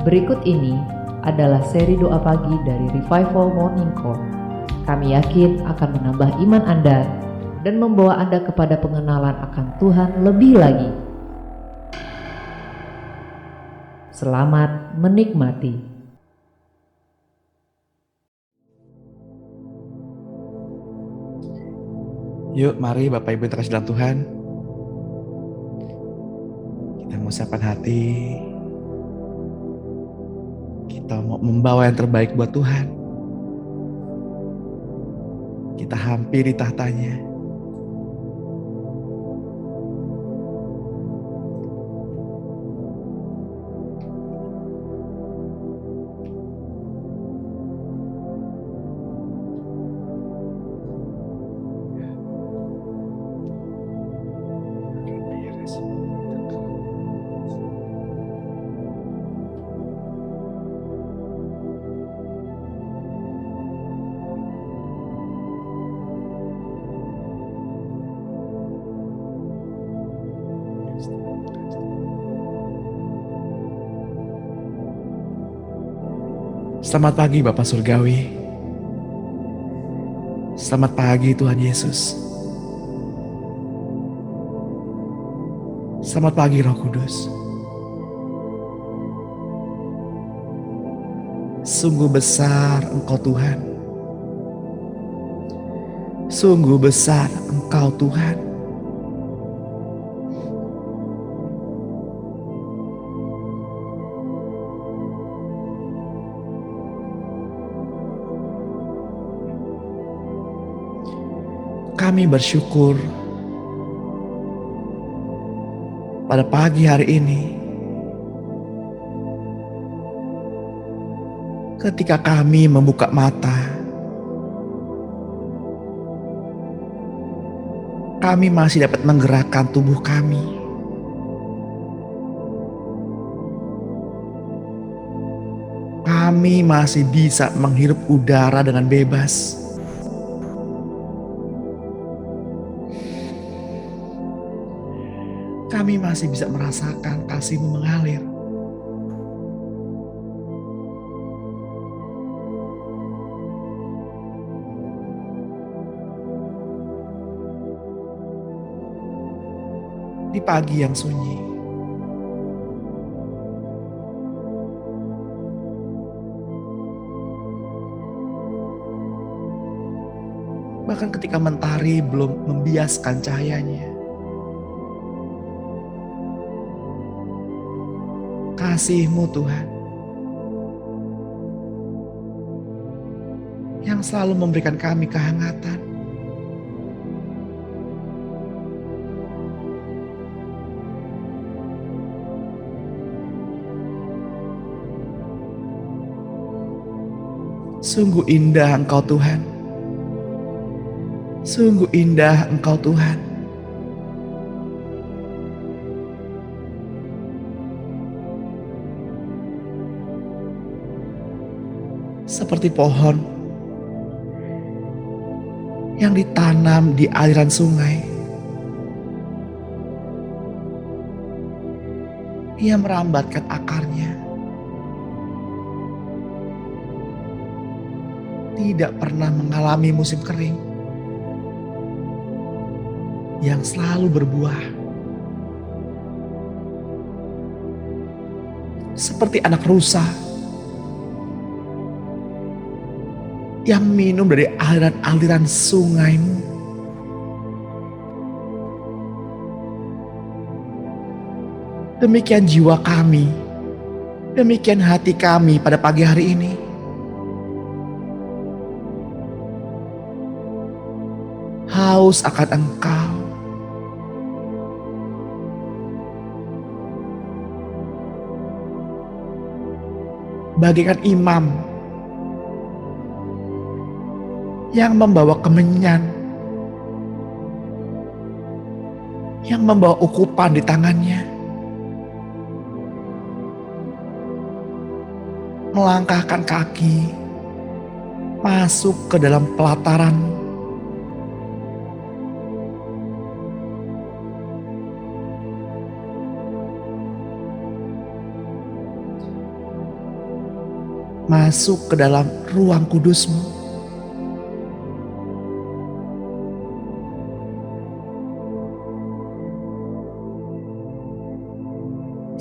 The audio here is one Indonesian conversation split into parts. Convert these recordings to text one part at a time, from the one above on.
Berikut ini adalah seri doa pagi dari Revival Morning Call. Kami yakin akan menambah iman Anda dan membawa Anda kepada pengenalan akan Tuhan lebih lagi. Selamat menikmati. Yuk, mari Bapak Ibu yang terkasih dalam Tuhan, kita mau siapkan hati, kita mau membawa yang terbaik buat Tuhan. Kita hampiri tahtanya. Selamat pagi Bapak Surgawi. Selamat pagi Tuhan Yesus. Selamat pagi Roh Kudus. Sungguh besar Engkau Tuhan. Sungguh besar Engkau Tuhan. Kami bersyukur pada pagi hari ini ketika kami membuka mata, kami masih dapat menggerakkan tubuh kami. Kami masih bisa menghirup udara dengan bebas. Kami masih bisa merasakan kasih-Mu mengalir. Di pagi yang sunyi, bahkan ketika mentari belum membiaskan cahayanya, kasih-Mu Tuhan yang selalu memberikan kami kehangatan. Sungguh indah Engkau Tuhan. Sungguh indah Engkau Tuhan. Seperti pohon yang ditanam di aliran sungai. Ia merambatkan akarnya, tidak pernah mengalami musim kering, yang selalu berbuah. Seperti anak rusa yang minum dari aliran-aliran sungai-Mu. Demikian jiwa kami, demikian hati kami pada pagi hari ini. Haus akan Engkau. Bagaikan imam yang membawa kemenyan, yang membawa ukupan di tangannya, melangkahkan kaki masuk ke dalam pelataran. masuk ke dalam ruang kudus-Mu.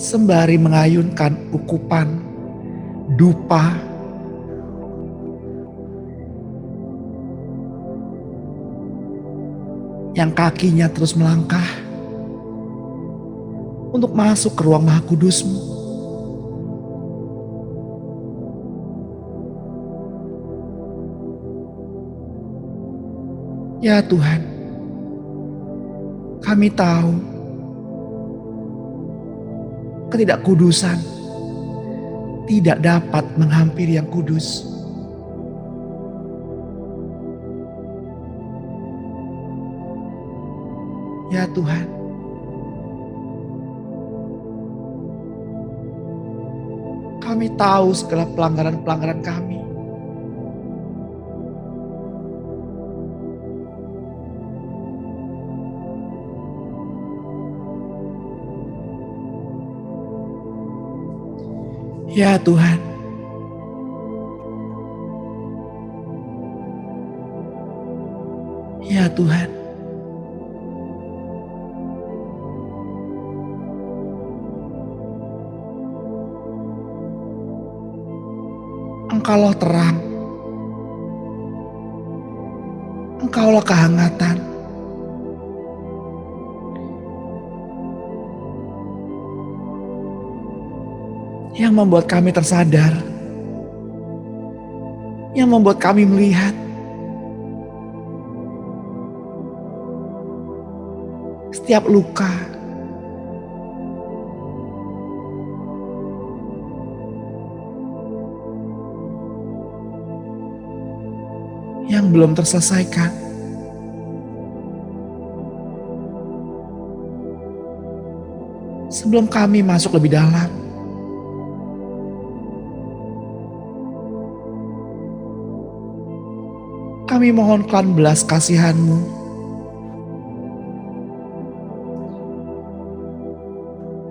Sembari mengayunkan ukupan, dupa, yang kakinya terus melangkah untuk masuk ke ruang Maha Kudus-Mu. Ya Tuhan, kami tahu ketidakkudusan tidak dapat menghampiri yang kudus. Ya Tuhan, kami tahu segala pelanggaran-pelanggaran kami. Ya Tuhan, ya Tuhan, Engkaulah terang, Engkaulah kehangatan, yang membuat kami tersadar, yang membuat kami melihat setiap luka, yang belum terselesaikan. Sebelum kami masuk lebih dalam, kami mohonkan belas kasihan-Mu,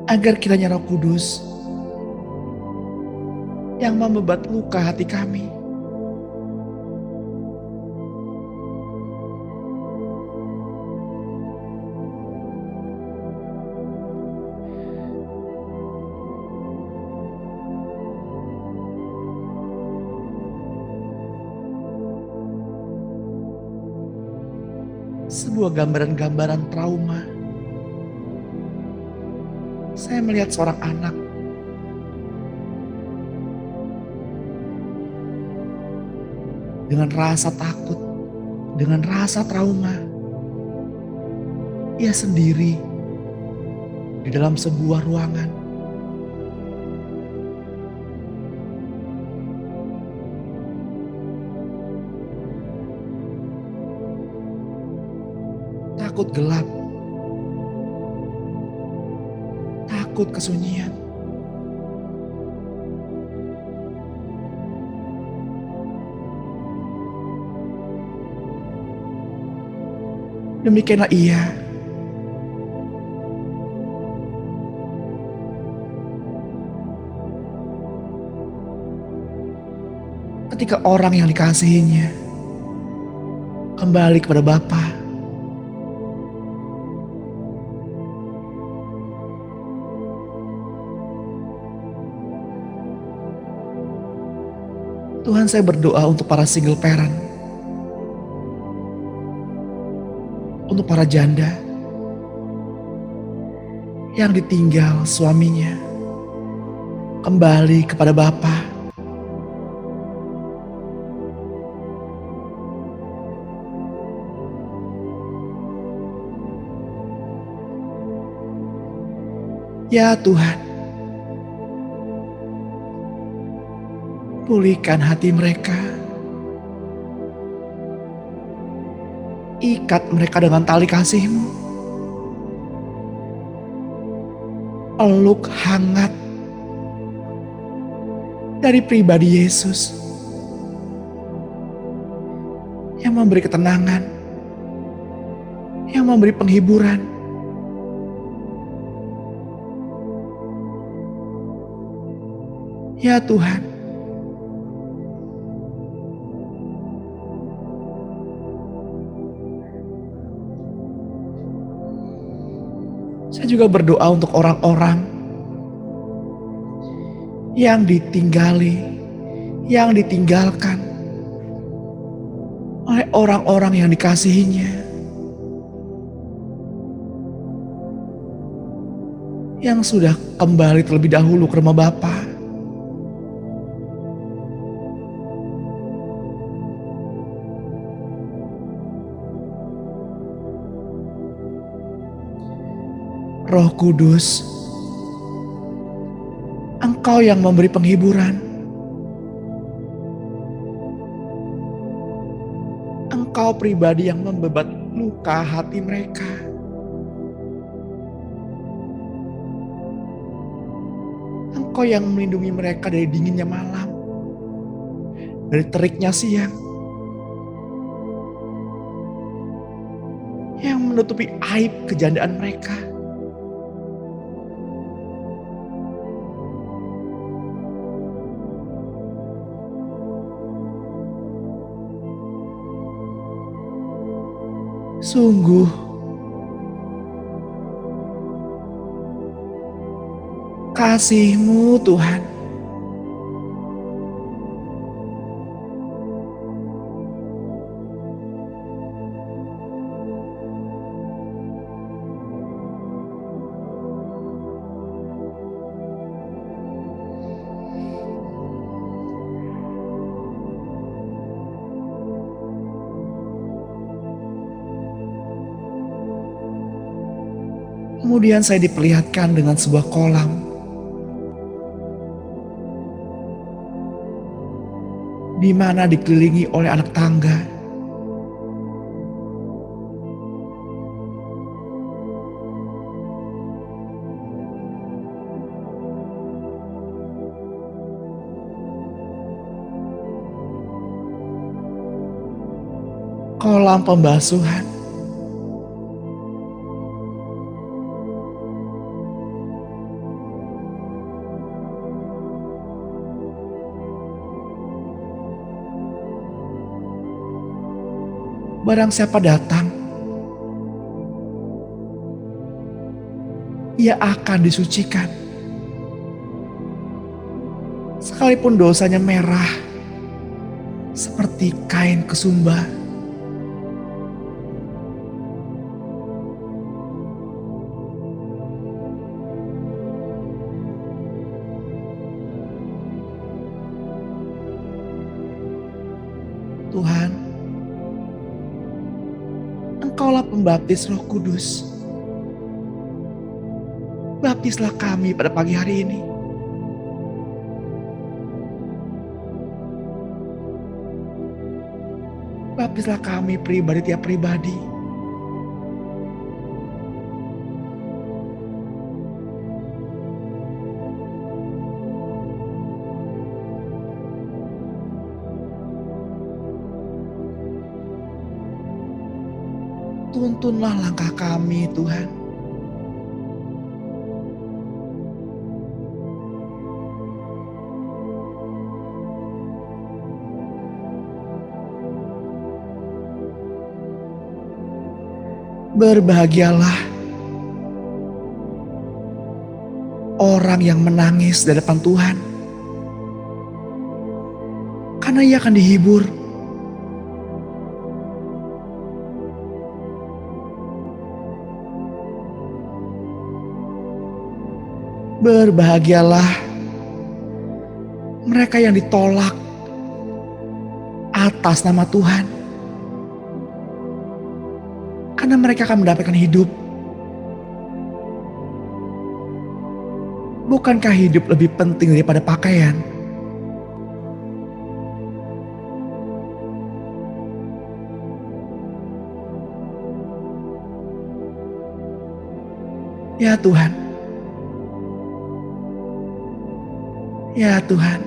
agar kiranya Roh Kudus yang membebat luka hati kami sebuah gambaran-gambaran trauma. Saya melihat seorang anak dengan rasa takut, dengan rasa trauma. Ia sendiri di dalam sebuah ruangan. Takut gelap, takut kesunyian. Demikianlah ia ketika orang yang dikasihinya kembali kepada Bapa. Tuhan, saya berdoa untuk para single parent, untuk para janda yang ditinggal suaminya kembali kepada Bapa. Ya Tuhan, pulihkan hati mereka, ikat mereka dengan tali kasih-Mu, peluk hangat dari pribadi Yesus yang memberi ketenangan, yang memberi penghiburan. Ya Tuhan, juga berdoa untuk orang-orang yang ditinggali, yang ditinggalkan oleh orang-orang yang dikasihinya, yang sudah kembali terlebih dahulu ke rumah Bapa. Roh Kudus, Engkau yang memberi penghiburan, Engkau pribadi yang membebat luka hati mereka. Engkau yang melindungi mereka dari dinginnya malam, dari teriknya siang, yang menutupi aib kejandaan mereka. Sungguh, kasih-Mu Tuhan kemudian saya diperlihatkan dengan sebuah kolam di mana dikelilingi oleh anak tangga. Kolam pembasuhan. Barang siapa datang, ia akan disucikan. Sekalipun dosanya merah seperti kain kesumba. Tuhan, Engkaulah pembaptis Roh Kudus. Baptislah kami pada pagi hari ini. Baptislah kami pribadi tiap pribadi. Tuntunlah langkah kami, Tuhan. Berbahagialah orang yang menangis di hadapan Tuhan, karena ia akan dihibur. Berbahagialah mereka yang ditolak atas nama Tuhan, karena mereka akan mendapatkan hidup. Bukankah hidup lebih penting daripada pakaian? Ya Tuhan, ya Tuhan,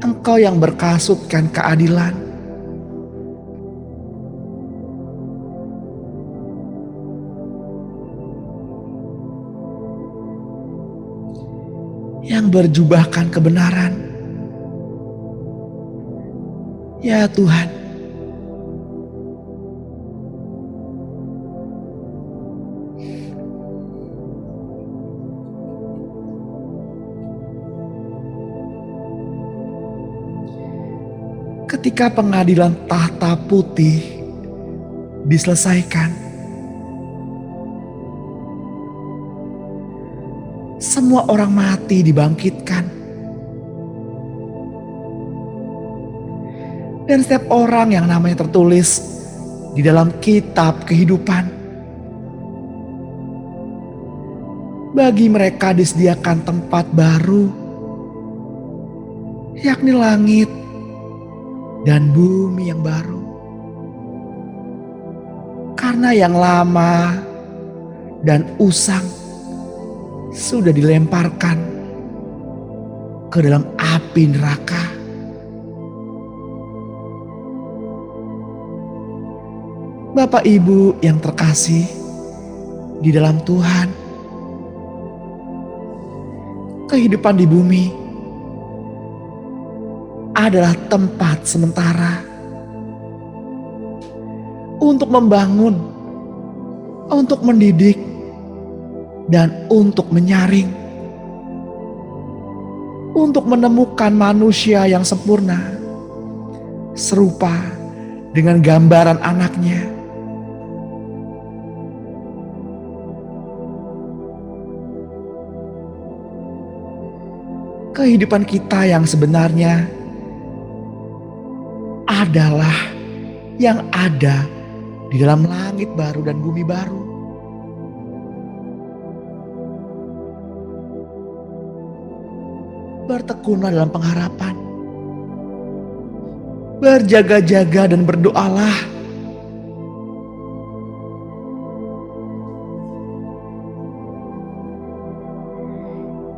Engkau yang berkasutkan keadilan, yang berjubahkan kebenaran. Ya Tuhan, ketika pengadilan tahta putih diselesaikan, semua orang mati dibangkitkan. Dan setiap orang yang namanya tertulis di dalam kitab kehidupan, bagi mereka disediakan tempat baru, yakni langit dan bumi yang baru. Karena yang lama dan usang sudah dilemparkan ke dalam api neraka. Bapak Ibu yang terkasih di dalam Tuhan, kehidupan di bumi adalah tempat sementara untuk membangun, untuk mendidik, dan untuk menyaring, untuk menemukan manusia yang sempurna, serupa dengan gambaran anaknya. Kehidupan kita yang sebenarnya adalah yang ada di dalam langit baru dan bumi baru. Bertekunlah dalam pengharapan, berjaga-jaga dan berdoalah.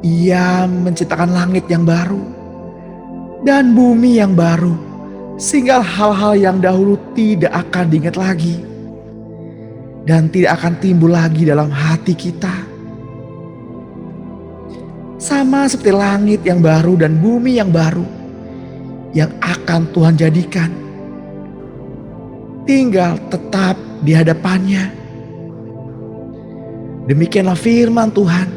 Ia menciptakan langit yang baru dan bumi yang baru, sehingga hal-hal yang dahulu tidak akan diingat lagi dan tidak akan timbul lagi dalam hati kita. Sama seperti langit yang baru dan bumi yang baru yang akan Tuhan jadikan, tinggal tetap di hadapannya. Demikianlah firman Tuhan.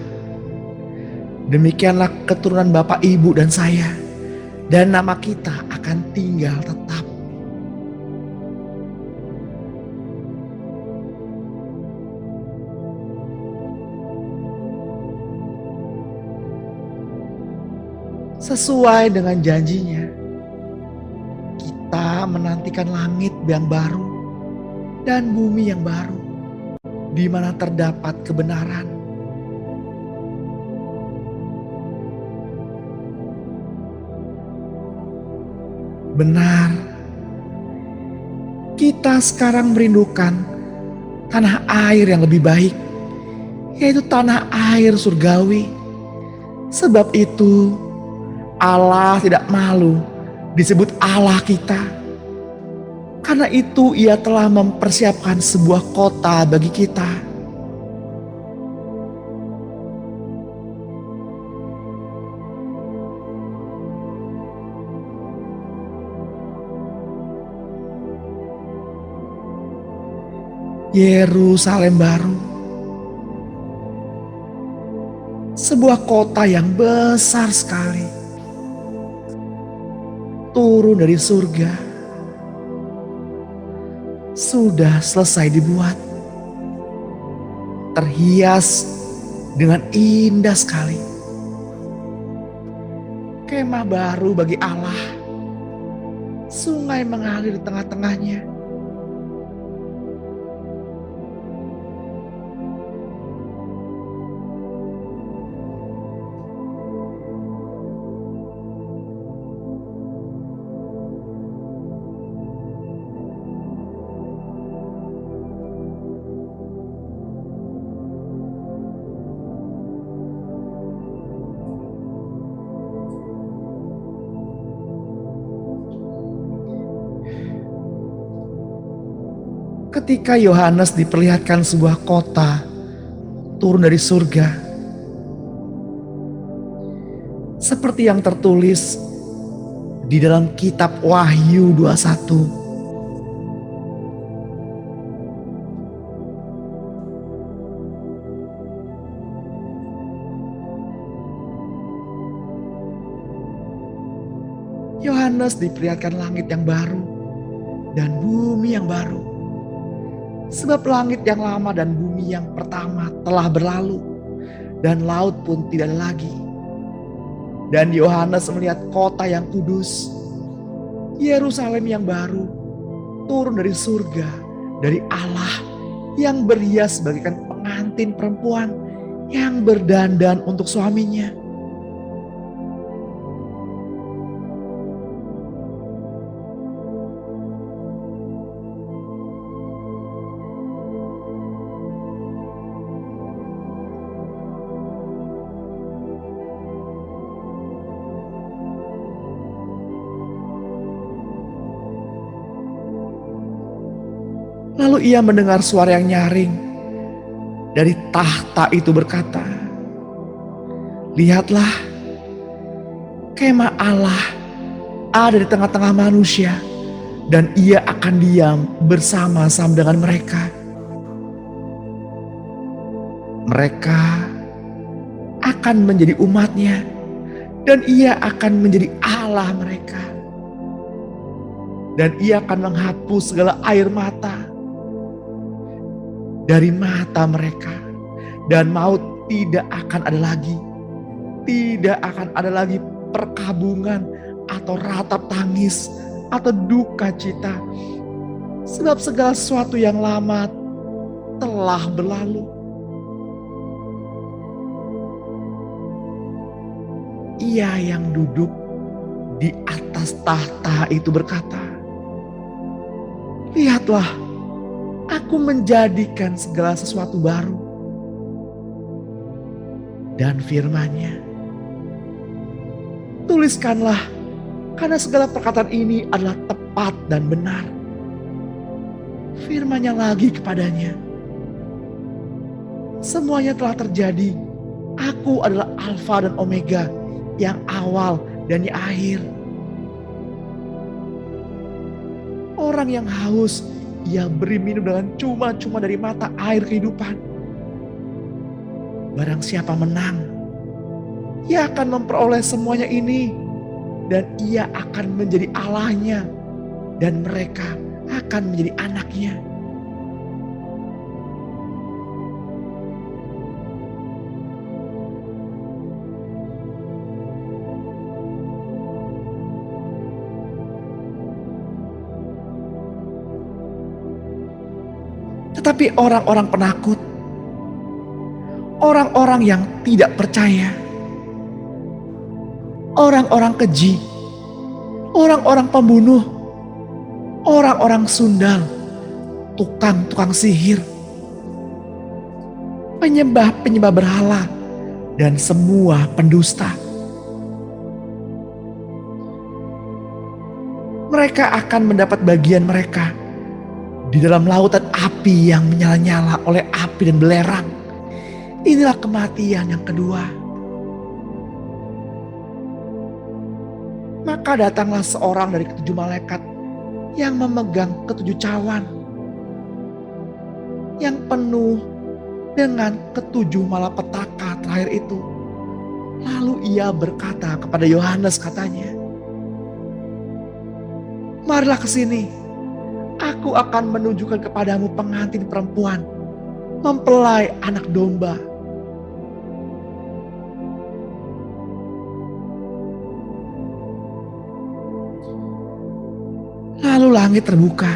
Demikianlah keturunan Bapak, Ibu, dan saya. Dan nama kita akan tinggal tetap. Sesuai dengan janjinya, kita menantikan langit yang baru dan bumi yang baru, di mana terdapat kebenaran. Benar, kita sekarang merindukan tanah air yang lebih baik, yaitu tanah air surgawi. Sebab itu Allah tidak malu disebut Allah kita. Karena itu Ia telah mempersiapkan sebuah kota bagi kita. Yerusalem baru, sebuah kota yang besar sekali, turun dari surga, sudah selesai dibuat, terhias dengan indah sekali. Kemah baru bagi Allah, sungai mengalir di tengah-tengahnya. Ketika Yohanes diperlihatkan sebuah kota turun dari surga, seperti yang tertulis di dalam kitab Wahyu 21. Yohanes diperlihatkan langit yang baru dan bumi yang baru. Sebab langit yang lama dan bumi yang pertama telah berlalu, dan laut pun tidak ada lagi. Dan Yohanes melihat kota yang kudus, Yerusalem yang baru, turun dari surga, dari Allah, yang berhias bagaikan pengantin perempuan yang berdandan untuk suaminya. Lalu ia mendengar suara yang nyaring dari tahta itu berkata, "Lihatlah, kemah Allah ada di tengah-tengah manusia, dan ia akan diam bersama-sama dengan mereka. Mereka akan menjadi umatnya, dan ia akan menjadi Allah mereka. Dan ia akan menghapus segala air mata dari mata mereka, dan maut tidak akan ada lagi. Tidak akan ada lagi perkabungan atau ratap tangis atau duka cita, sebab segala sesuatu yang lama telah berlalu." Ia yang duduk di atas tahta itu berkata, "Lihatlah, Aku menjadikan segala sesuatu baru." Dan firman-Nya, "Tuliskanlah, karena segala perkataan ini adalah tepat dan benar." Firman-Nya lagi kepadanya, "Semuanya telah terjadi. Aku adalah Alfa dan Omega, yang awal dan yang akhir. Orang yang haus, Ia beri minum dengan cuma-cuma dari mata air kehidupan. Barang siapa menang, ia akan memperoleh semuanya ini, dan ia akan menjadi Allahnya, dan mereka akan menjadi anaknya. Tetapi orang-orang penakut, orang-orang yang tidak percaya, orang-orang keji, orang-orang pembunuh, orang-orang sundal, tukang-tukang sihir, penyembah-penyembah berhala, dan semua pendusta, mereka akan mendapat bagian mereka di dalam lautan api yang menyala-nyala oleh api dan belerang. Inilah kematian yang kedua." Maka datanglah seorang dari ketujuh malaikat yang memegang ketujuh cawan, yang penuh dengan ketujuh malapetaka terakhir itu. Lalu ia berkata kepada Yohanes, katanya, "Marilah ke sini. Aku akan menunjukkan kepadamu pengantin perempuan, mempelai anak domba." Lalu langit terbuka.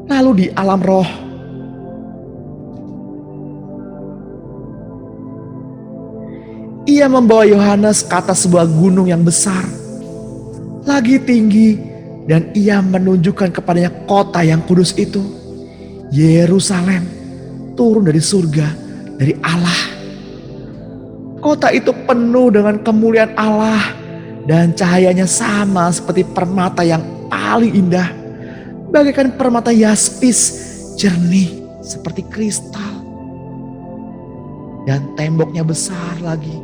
Lalu di alam roh, ia membawa Yohanes ke atas sebuah gunung yang besar, lagi tinggi, dan ia menunjukkan kepadanya kota yang kudus itu, Yerusalem, turun dari surga, dari Allah. Kota itu penuh dengan kemuliaan Allah, dan cahayanya sama seperti permata yang paling indah, bagaikan permata yaspis, jernih seperti kristal. Dan temboknya besar lagi,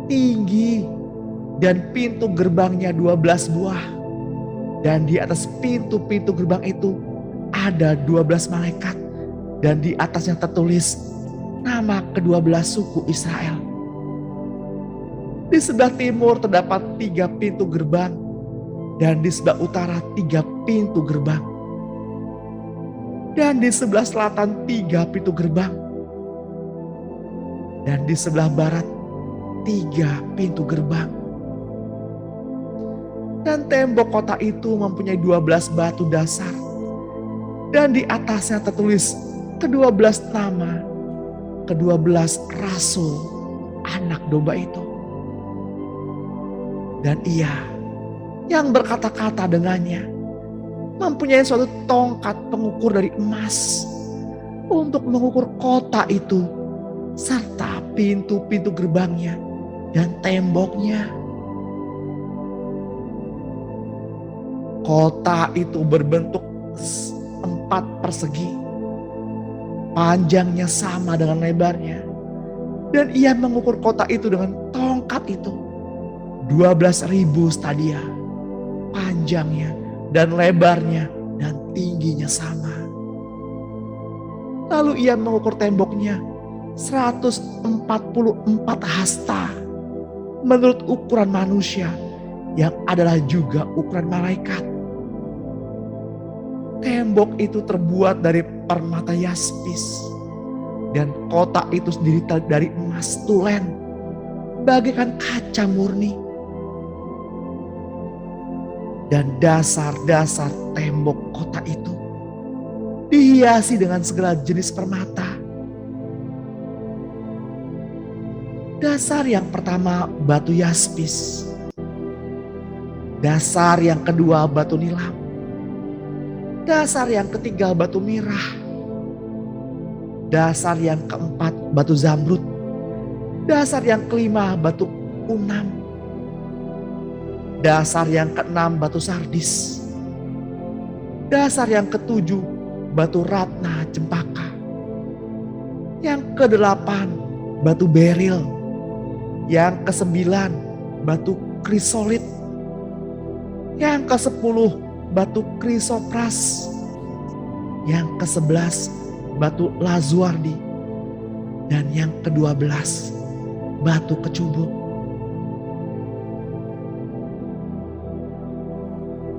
tinggi, dan pintu gerbangnya 12 buah. Dan di atas pintu-pintu gerbang itu ada 12 malaikat, dan di atasnya tertulis nama ke-12 suku Israel. Di sebelah timur terdapat 3 pintu gerbang, dan di sebelah utara 3 pintu gerbang. Dan di sebelah selatan 3 pintu gerbang. Dan di sebelah barat 3 pintu gerbang. Dan tembok kota itu mempunyai 12 batu dasar. Dan di atasnya tertulis ke-12 nama, ke-12 rasul anak domba itu. Dan ia yang berkata-kata dengannya mempunyai suatu tongkat pengukur dari emas untuk mengukur kota itu serta pintu-pintu gerbangnya dan temboknya. Kota itu berbentuk 4 persegi, panjangnya sama dengan lebarnya, dan ia mengukur kota itu dengan tongkat itu 12.000 stadia, panjangnya dan lebarnya dan tingginya sama. Lalu ia mengukur temboknya 144 hasta menurut ukuran manusia yang adalah juga ukuran malaikat. Tembok itu terbuat dari permata yaspis, dan kota itu sendiri dari emas tulen bagaikan kaca murni. Dan dasar-dasar tembok kota itu dihiasi dengan segala jenis permata. Dasar yang pertama batu yaspis, dasar yang kedua batu nilam, dasar yang ketiga batu mirah, dasar yang keempat batu zamrud, dasar yang kelima batu unam, dasar yang keenam batu sardis, dasar yang ketujuh batu ratna cempaka, yang kedelapan batu beril, yang kesembilan batu krisolit, yang ke-10 batu krisopras, yang ke-11 batu lazuardi, dan yang ke-12 batu kecubung.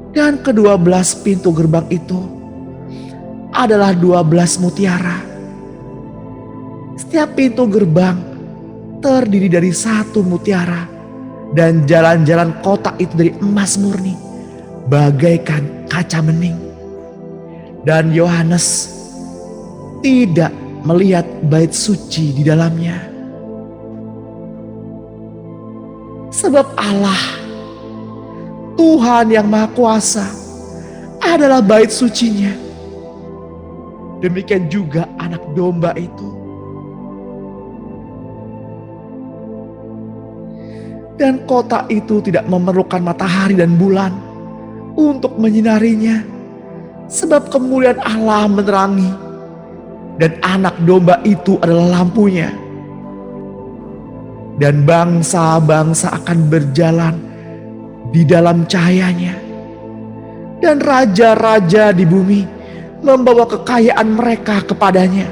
Dan ke-12 pintu gerbang itu adalah 12 mutiara. Setiap pintu gerbang terdiri dari 1 mutiara, dan jalan-jalan kota itu dari emas murni bagaikan kaca bening. Dan Yohanes tidak melihat bait suci di dalamnya, sebab Allah Tuhan yang Maha Kuasa adalah bait sucinya. Demikian juga anak domba itu. Dan kota itu tidak memerlukan matahari dan bulan untuk menyinarinya, sebab kemuliaan Allah menerangi, dan anak domba itu adalah lampunya. Dan bangsa-bangsa akan berjalan di dalam cahayanya, dan raja-raja di bumi membawa kekayaan mereka kepadanya.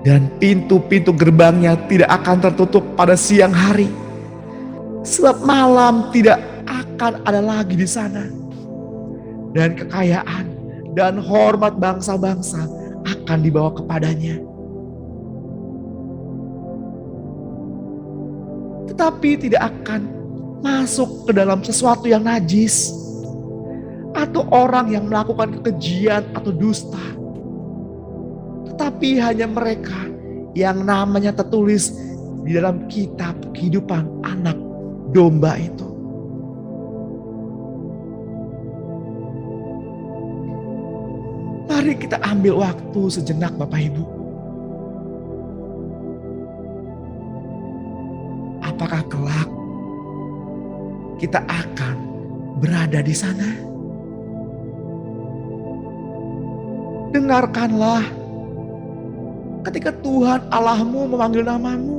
Dan pintu-pintu gerbangnya tidak akan tertutup pada siang hari, sebab malam tidak akan ada lagi di sana. Dan kekayaan dan hormat bangsa-bangsa akan dibawa kepadanya. Tetapi tidak akan masuk ke dalam sesuatu yang najis, atau orang yang melakukan kekejian atau dusta, tetapi hanya mereka yang namanya tertulis di dalam kitab kehidupan anak domba itu. Mari kita ambil waktu sejenak Bapak Ibu. Apakah kelak kita akan berada di sana? Dengarkanlah ketika Tuhan Allahmu memanggil namamu.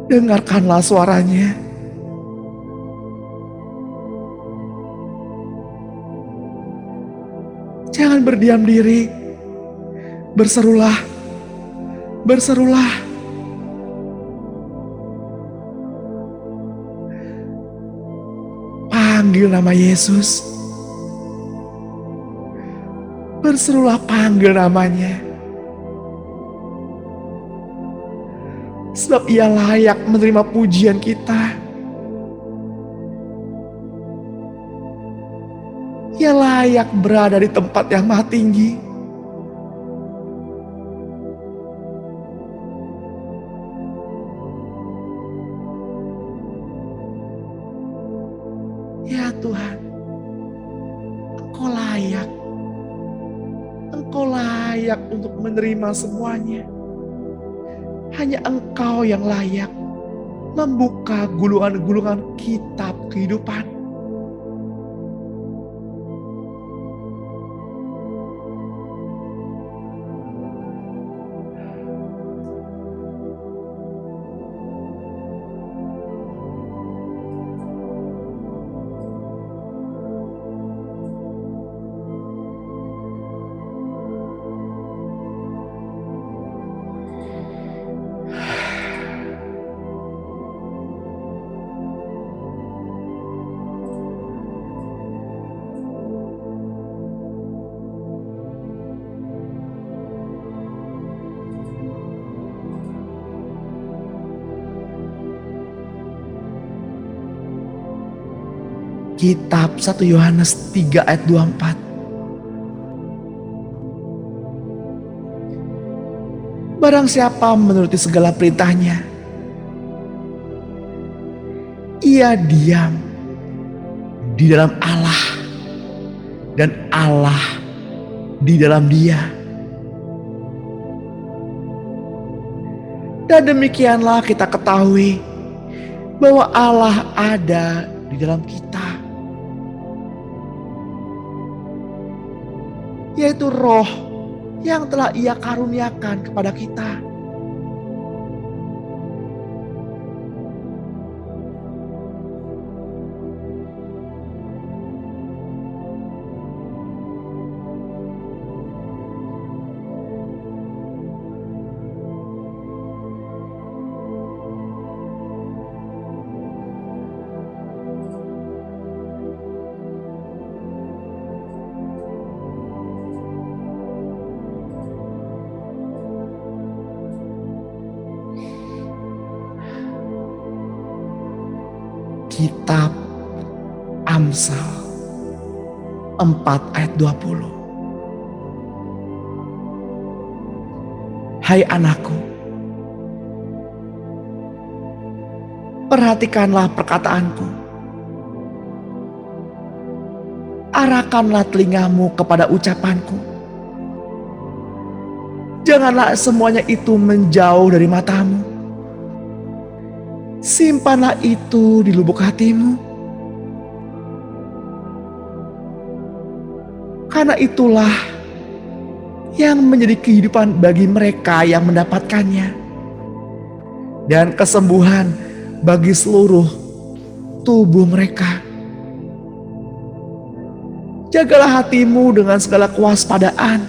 Dengarkanlah suaranya. Jangan berdiam diri. Berserulah, berserulah. Panggil nama Yesus. Berserulah, panggil namanya. Sebab Ia layak menerima pujian kita. Ia layak berada di tempat yang maha tinggi. Ya Tuhan, Engkau layak. Engkau layak untuk menerima semuanya. Hanya Engkau yang layak membuka gulungan-gulungan kitab kehidupan. Kitab 1 Yohanes 3 ayat 24. Barang siapa menuruti segala perintahnya, ia diam di dalam Allah dan Allah di dalam dia. Dan demikianlah kita ketahui bahwa Allah ada di dalam kita, yaitu Roh yang telah Ia karuniakan kepada kita. Kitab Amsal 4 ayat 20. Hai anakku, perhatikanlah perkataanku. Arahkanlah telingamu kepada ucapanku. Janganlah semuanya itu menjauh dari matamu. Simpanlah itu di lubuk hatimu. Karena itulah yang menjadi kehidupan bagi mereka yang mendapatkannya, dan kesembuhan bagi seluruh tubuh mereka. Jagalah hatimu dengan segala kewaspadaan,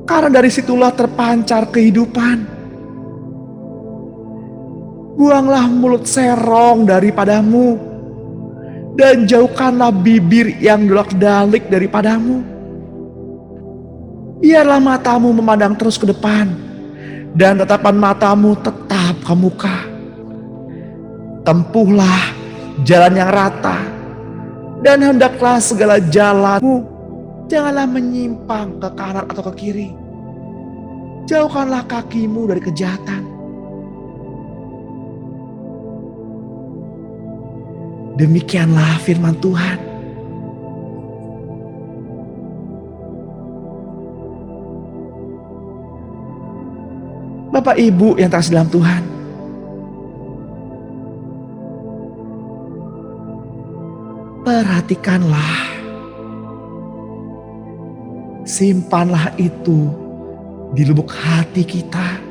karena dari situlah terpancar kehidupan. Buanglah mulut serong daripadamu, dan jauhkanlah bibir yang dolak-dalik daripadamu. Biarlah matamu memandang terus ke depan, dan tatapan matamu tetap ke muka. Tempuhlah jalan yang rata, dan hendaklah segala jalanmu janganlah menyimpang ke kanan atau ke kiri. Jauhkanlah kakimu dari kejahatan. Demikianlah firman Tuhan. Bapak Ibu yang terkasih dalam Tuhan, perhatikanlah, simpanlah itu di lubuk hati kita.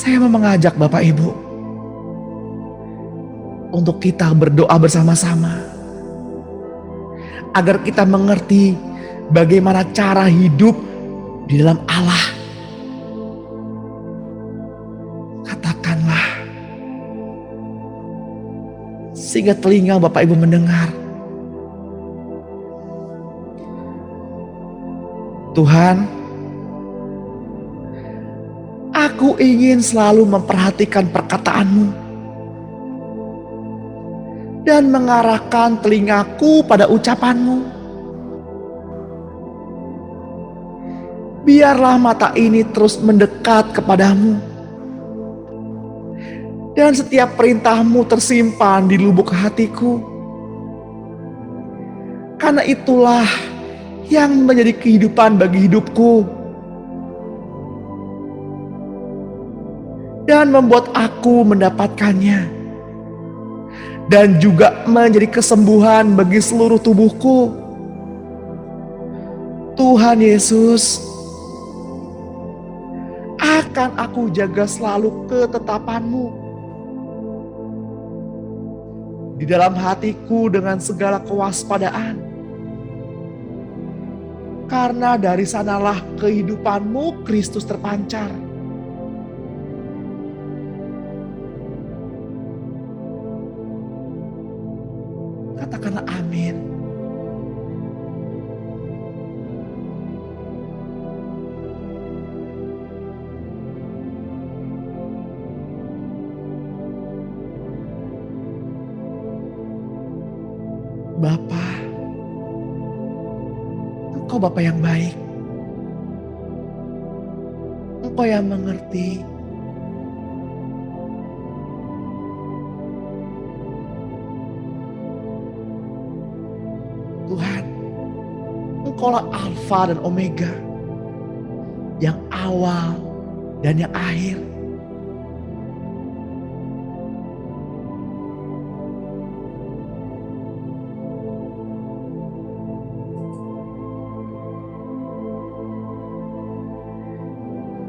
Saya mau mengajak Bapak Ibu untuk kita berdoa bersama-sama agar kita mengerti bagaimana cara hidup di dalam Allah. Katakanlah sehingga telinga Bapak Ibu mendengar. Tuhan, aku ingin selalu memperhatikan perkataan-Mu dan mengarahkan telingaku pada ucapan-Mu. Biarlah mata ini terus mendekat kepadamu dan setiap perintah-Mu tersimpan di lubuk hatiku. Karena itulah yang menjadi kehidupan bagi hidupku dan membuat aku mendapatkannya, dan juga menjadi kesembuhan bagi seluruh tubuhku. Tuhan Yesus, akan aku jaga selalu ketetapan-Mu di dalam hatiku dengan segala kewaspadaan. Karena dari sanalah kehidupan-Mu Kristus terpancar. Katakanlah amin. Bapa, Engkau Bapa yang baik. Engkau yang mengerti. Tuhan, Engkaulah Alfa dan Omega, yang awal dan yang akhir.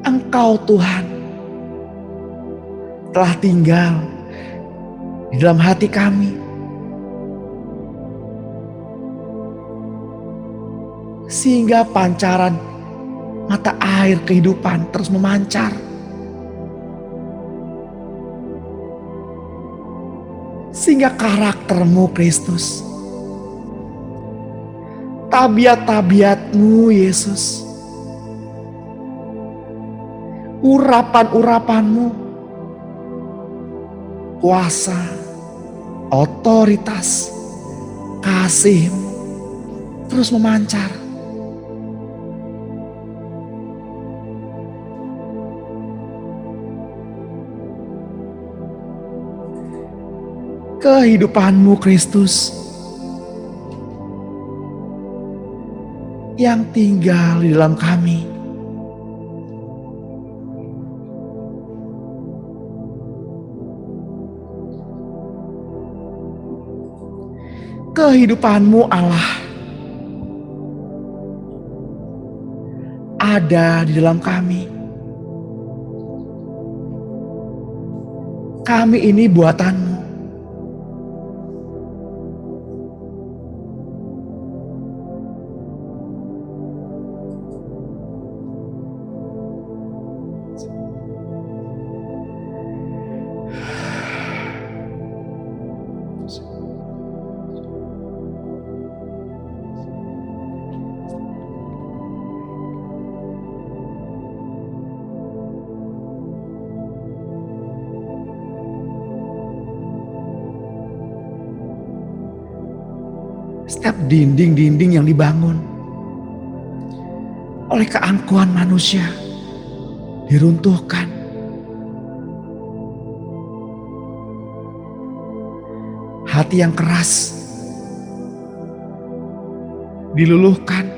Engkau Tuhan telah tinggal di dalam hati kami, sehingga pancaran mata air kehidupan terus memancar. Sehingga karakter-Mu Kristus, tabiat-tabiat-Mu Yesus, urapan-urapan-Mu, kuasa, otoritas, kasih-Mu terus memancar. Kehidupan-Mu Kristus yang tinggal di dalam kami. Kehidupan-Mu Allah ada di dalam kami. Kami ini buatan-Mu. Setiap dinding-dinding yang dibangun oleh keangkuhan manusia diruntuhkan. Hati yang keras diluluhkan.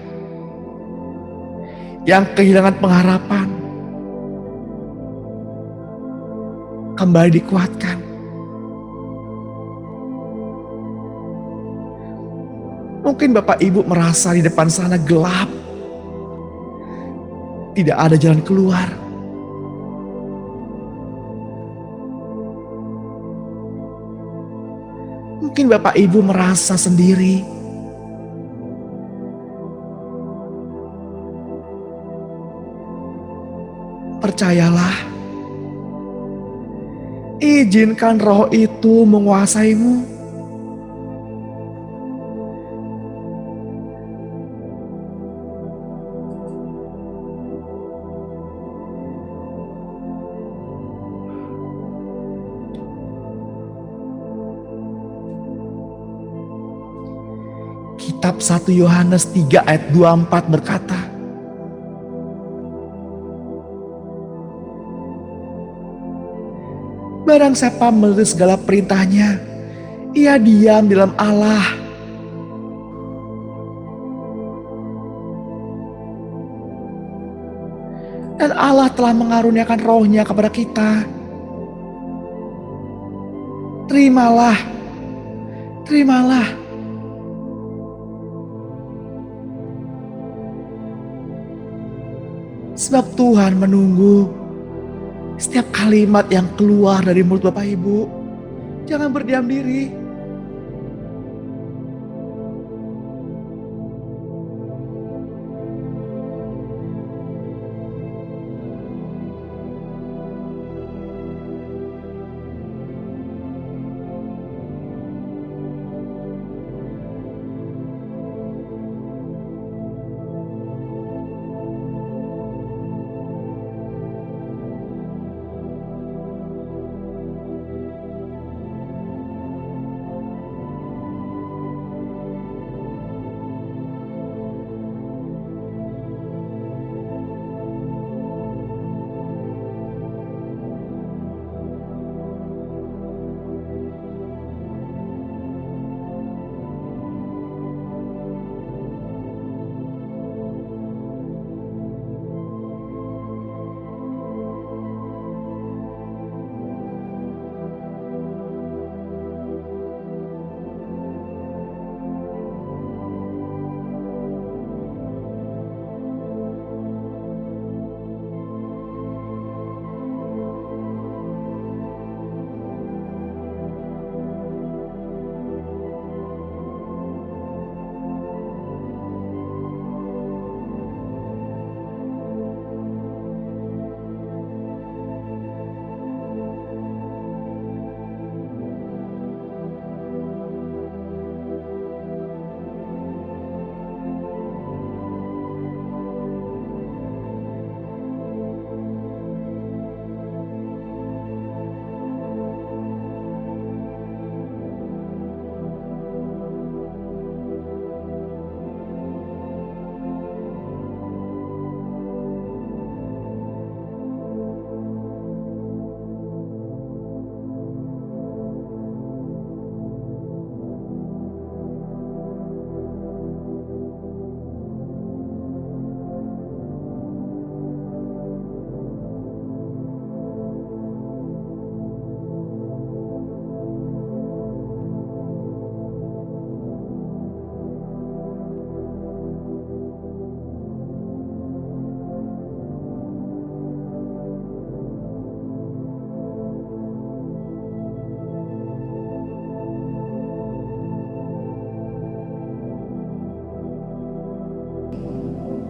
Yang kehilangan pengharapan kembali dikuatkan. Mungkin Bapak Ibu merasa di depan sana gelap. Tidak ada jalan keluar. Mungkin Bapak Ibu merasa sendiri. Percayalah, izinkan roh itu menguasaimu. Kitab 1 Yohanes 3 ayat 24 berkata, barang siapa meneliti segala perintahnya, ia diam di dalam Allah. Dan Allah telah mengaruniakan rohnya kepada kita. Terimalah, terimalah. Sebab Tuhan menunggu setiap kalimat yang keluar dari mulut Bapak Ibu. Jangan berdiam diri.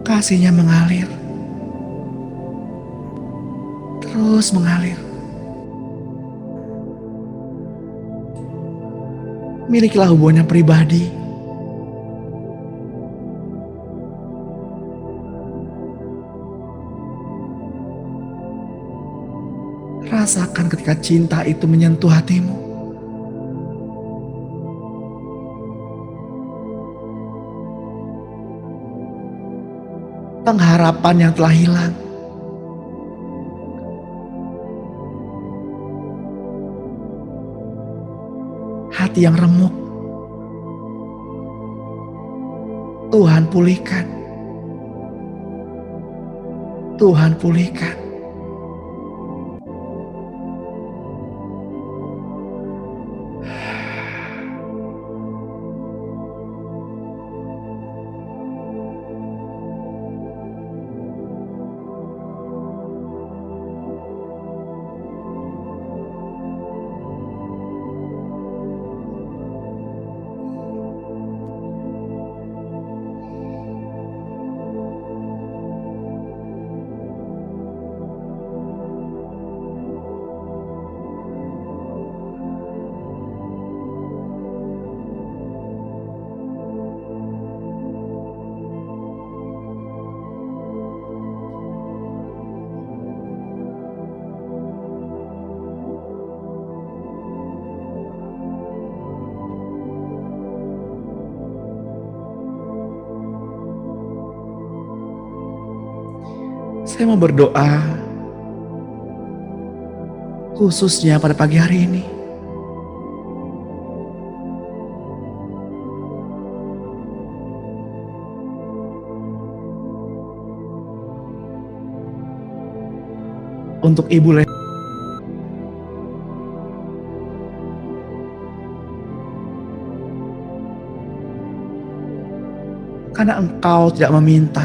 Kasihnya mengalir, terus mengalir. Milikilah hubungan yang pribadi. Rasakan ketika cinta itu menyentuh hatimu. Pengharapan yang telah hilang. Hati yang remuk. Tuhan pulihkan. Tuhan pulihkan. Saya mau berdoa khususnya pada pagi hari ini. Untuk Ibu Le, karena Engkau tidak meminta,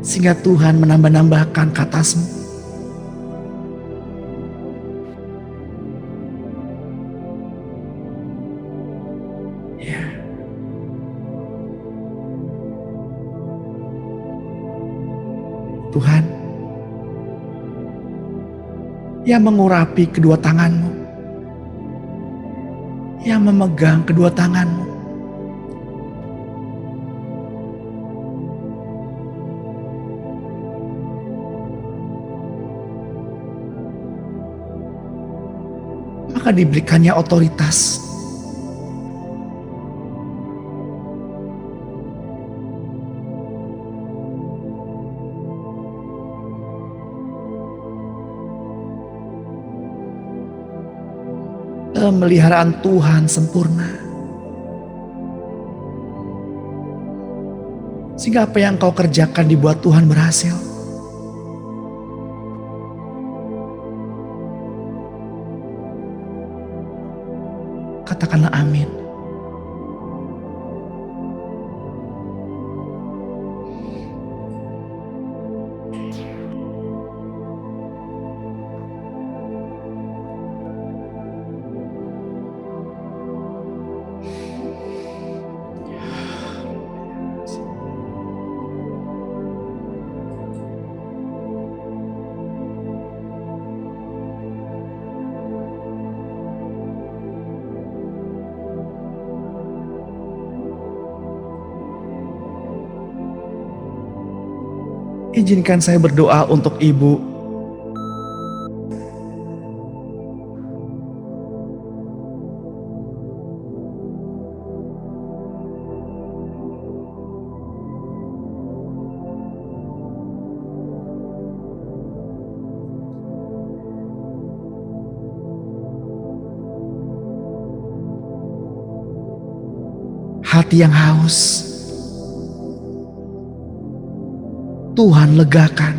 sehingga Tuhan menambah-nambahkan ke atasmu. Ya, Tuhan yang mengurapi kedua tanganmu, yang memegang kedua tanganmu, maka diberikannya otoritas pemeliharaan Tuhan sempurna. Sehingga apa yang kau kerjakan dibuat Tuhan berhasil. Katakanlah amin. Izinkan saya berdoa untuk Ibu. Hati yang haus, Tuhan legakan.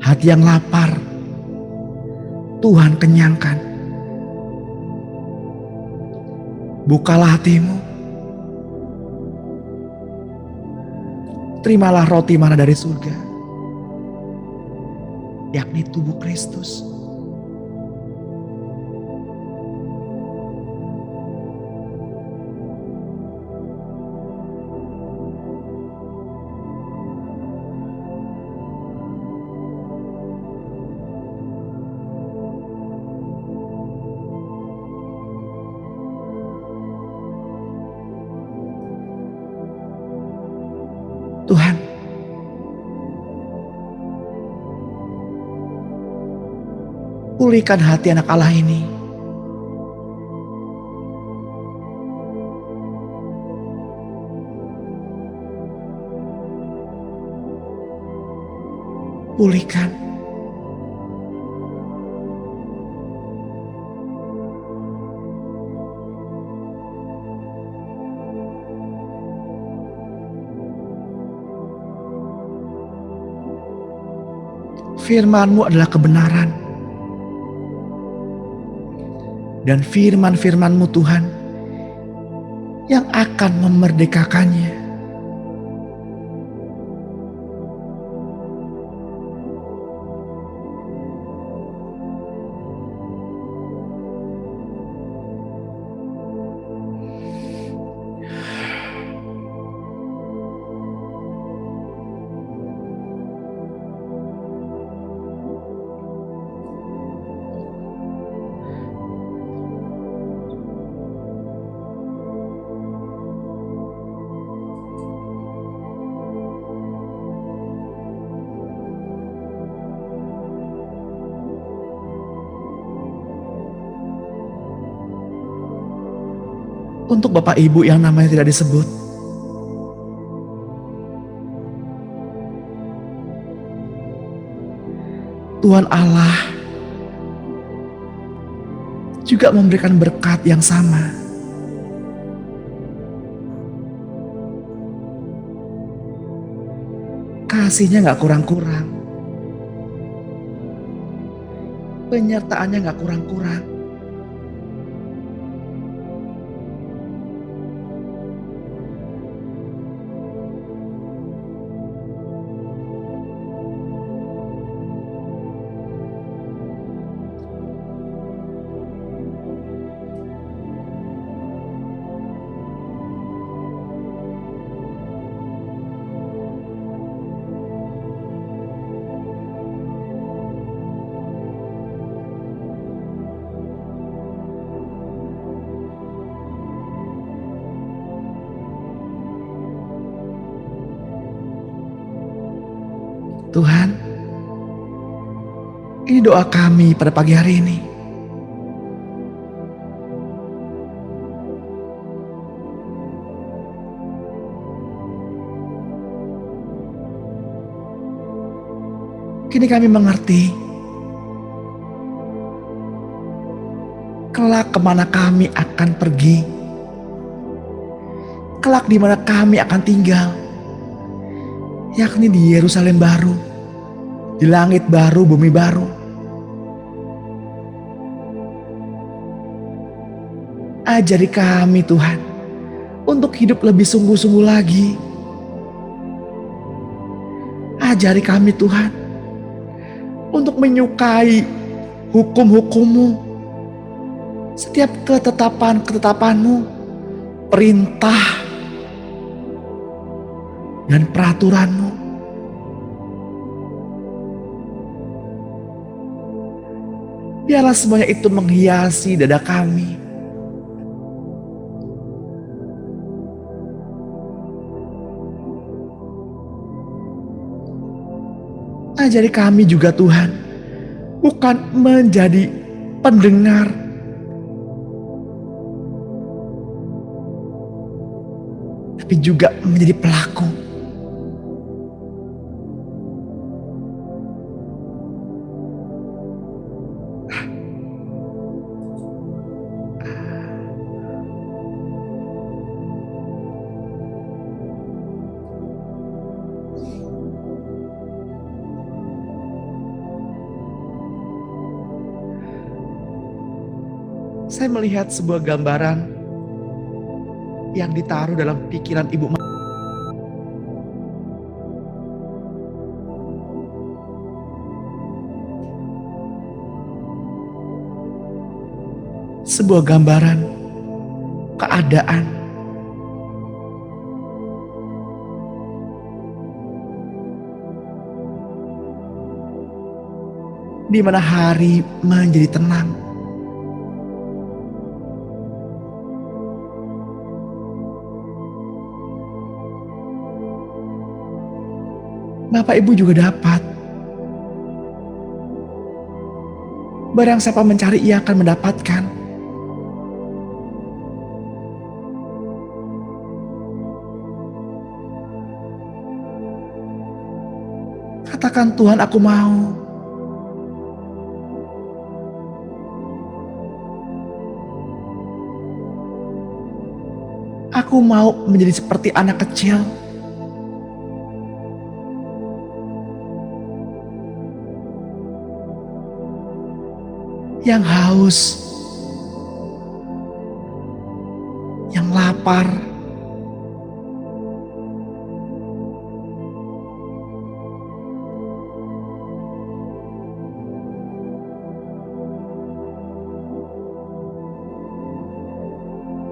Hati yang lapar, Tuhan kenyangkan. Bukalah hatimu. Terimalah roti mana dari surga, yakni tubuh Kristus. Tuhan, pulihkan hati anak Allah ini. Pulihkan. Firman-Mu adalah kebenaran. Dan firman-firman-Mu Tuhan yang akan memerdekakannya. untuk Bapak Ibu yang namanya tidak disebut. Tuhan Allah juga memberikan berkat yang sama. Kasihnya gak kurang-kurang, penyertaannya gak kurang-kurang. Tuhan, ini doa kami pada pagi hari ini. Kini kami mengerti kelak kemana kami akan pergi, kelak di mana kami akan tinggal, yakni di Yerusalem baru, di langit baru, bumi baru. Ajari kami Tuhan untuk hidup lebih sungguh-sungguh lagi. Ajari kami Tuhan untuk menyukai hukum-hukum-Mu, setiap ketetapan-ketetapan-Mu, perintah dan peraturan-Mu. Biarlah semuanya itu menghiasi dada kami. Ajari kami juga Tuhan, bukan menjadi pendengar, tapi juga menjadi pelaku. Saya melihat sebuah gambaran yang ditaruh dalam pikiran Ibu. Sebuah gambaran keadaan di mana hari menjadi tenang, Bapak Ibu juga dapat. Barang siapa mencari, ia akan mendapatkan. Katakan, Tuhan, aku mau. Aku mau menjadi seperti anak kecil yang haus, yang lapar,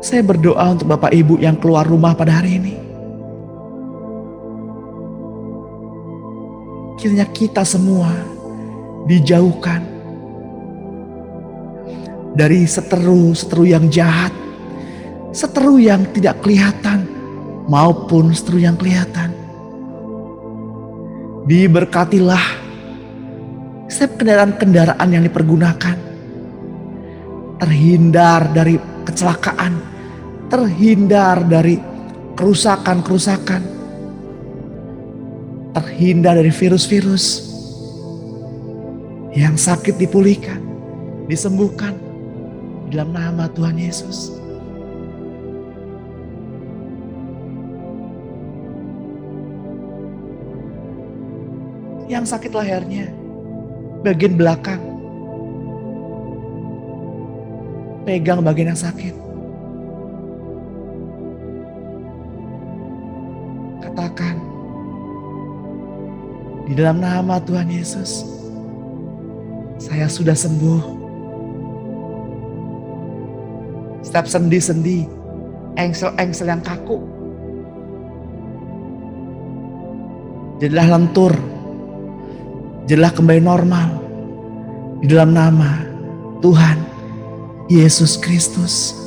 saya berdoa untuk Bapak Ibu yang keluar rumah pada hari ini. Kiranya kita semua dijauhkan dari seteru-seteru yang jahat, seteru yang tidak kelihatan, maupun seteru yang kelihatan. Diberkatilah setiap kendaraan-kendaraan yang dipergunakan, terhindar dari kecelakaan, terhindar dari kerusakan-kerusakan, terhindar dari virus-virus. Yang sakit dipulihkan, disembuhkan di dalam nama Tuhan Yesus. Yang sakit lehernya, bagian belakang, pegang bagian yang sakit. Katakan, di dalam nama Tuhan Yesus, saya sudah sembuh. Setiap sendi-sendi, engsel-engsel yang kaku, jadilah lentur, jadilah kembali normal di dalam nama Tuhan Yesus Kristus.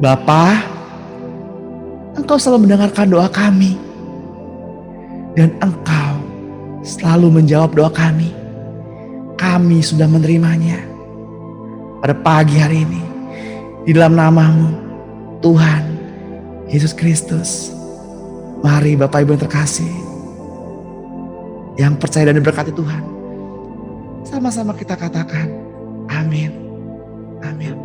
Bapa, Engkau selalu mendengarkan doa kami dan Engkau selalu menjawab doa kami. Kami sudah menerimanya pada pagi hari ini di dalam nama-Mu Tuhan Yesus Kristus. Mari Bapak Ibu yang terkasih, yang percaya dan diberkati Tuhan, sama-sama kita katakan amin. Amin.